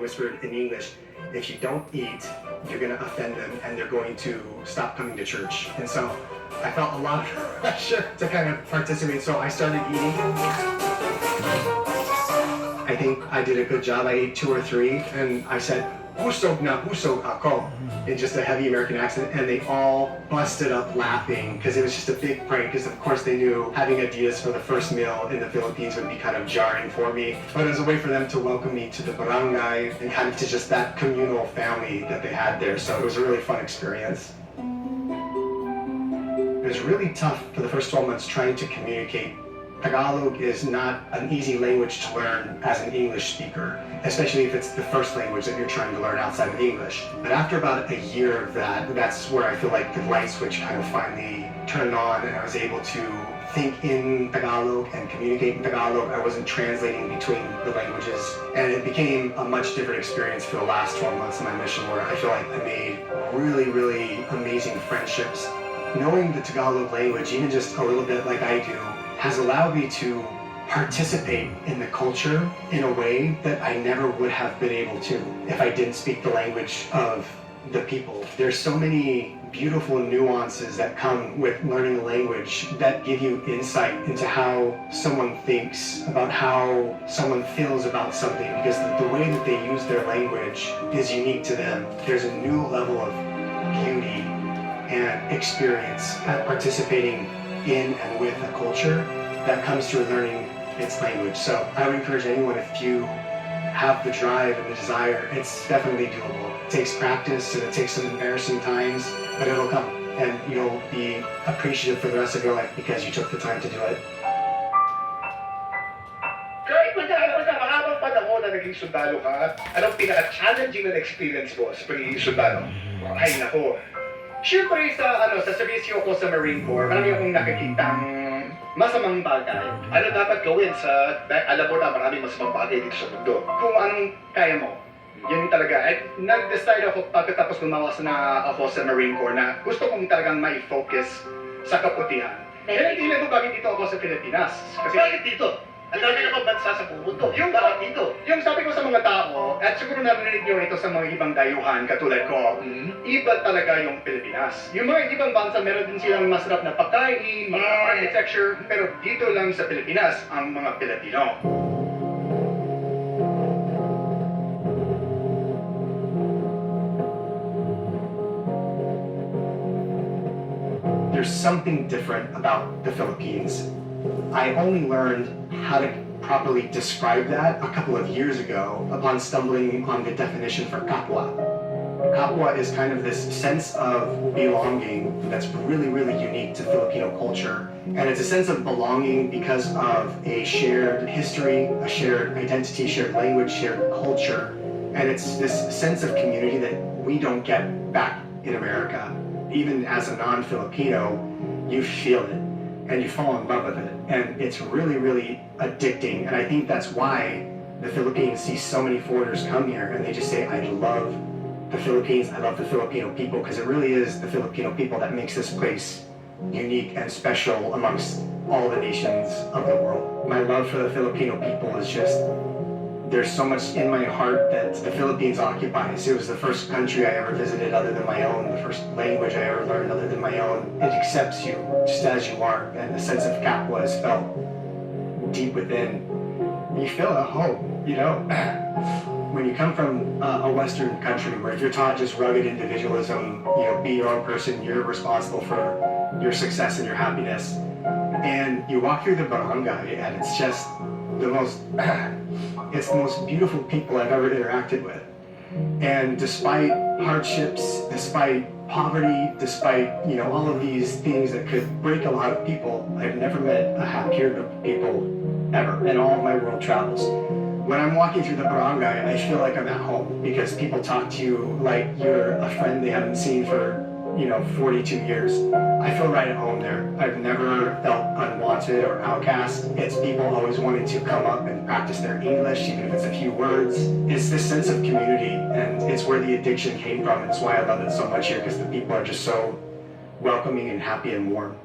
whispered in English, if you don't eat, you're going to offend them and they're going to stop coming to church. And so I felt a lot of pressure to kind of participate, so I started eating. I think I did a good job. I ate 2 or 3, and I said, "Husog na husog ako," in just a heavy American accent, and they all busted up laughing because it was just a big prank, because of course they knew having Adidas for the first meal in the Philippines would be kind of jarring for me, but it was a way for them to welcome me to the barangay and kind of to just that communal family that they had there, so it was a really fun experience. It was really tough for the first 12 months trying to communicate. Tagalog is not an easy language to learn as an English speaker, especially if it's the first language that you're trying to learn outside of English. But after about a year of that, that's where I feel like the light switch kind of finally turned on, and I was able to think in Tagalog and communicate in Tagalog. I wasn't translating between the languages, and it became a much different experience for the last 12 months of my mission, where I feel like I made really, really amazing friendships. Knowing the Tagalog language, even just a little bit like I do, has allowed me to participate in the culture in a way that I never would have been able to if I didn't speak the language of the people. There's so many beautiful nuances that come with learning a language that give you insight into how someone thinks, about how someone feels about something, because the way that they use their language is unique to them. There's a new level of beauty and experience at participating in and with a culture that comes through learning its language. So I would encourage anyone, if you have the drive and the desire, it's definitely doable. It takes practice and it takes some embarrassing times, but it'll come, and you'll be appreciative for the rest of your life because you took the time to do it. Kahit mahabang panahon na naging sundalo ka, anong pinaka-challenging na experience mo sa pagiging sundalo? Ay nako. Siyempre sa serbisyo ko sa Marine Corps, marami akong nakikitang masamang bagay. Ano dapat gawin alam mo na maraming masamang bagay dito sa mundo. Kung anong kaya mo, yun talaga. At nag-decide ako pagkatapos gumawa na ako sa Marine Corps na gusto kong talagang mai-focus sa kabutihan. Pero hindi lang bakit dito ako sa Pilipinas. Kasi bakit dito? Ang dami na bansa sa mundo. Yung bakit dito? Yung sabi ko sa mga tao, at siguro narinig nyo ito sa mga ibang dayuhan katulad ko, iba talaga yung Pilipinas. Yung mga ibang bansa, meron din silang masarap na pagkain, mga architecture, pero dito lang sa Pilipinas, ang mga Pilipino. There's something different about the Philippines. I only learned how to properly describe that a couple of years ago upon stumbling on the definition for kapwa. Kapwa is kind of this sense of belonging that's really, really unique to Filipino culture. And it's a sense of belonging because of a shared history, a shared identity, shared language, shared culture. And it's this sense of community that we don't get back in America. Even as a non-Filipino, you feel it and you fall in love with it. And it's really, really addicting. And I think that's why the Philippines see so many foreigners come here and they just say, I love the Philippines, I love the Filipino people, because it really is the Filipino people that makes this place unique and special amongst all the nations of the world. My love for the Filipino people is just, there's so much in my heart that the Philippines occupies. It was the first country I ever visited other than my own, the first language I ever learned other than my own. It accepts you just as you are, and the sense of kapwa is felt deep within. You feel at home, you know? When you come from a Western country where if you're taught just rugged individualism, you know, be your own person, you're responsible for your success and your happiness, and you walk through the barangay and it's just the most it's the most beautiful people I've ever interacted with. And despite hardships, despite poverty, despite, you know, all of these things that could break a lot of people, I've never met a happier group of people ever in all of my world travels. When I'm walking through the barangay, I feel like I'm at home because people talk to you like you're a friend they haven't seen for, you know, 42 years. I feel right at home there. I've never felt unwanted or outcast. It's people always wanting to come up and practice their English, even if it's a few words. It's this sense of community, and it's where the addiction came from. It's why I love it so much here, because the people are just so welcoming and happy and warm.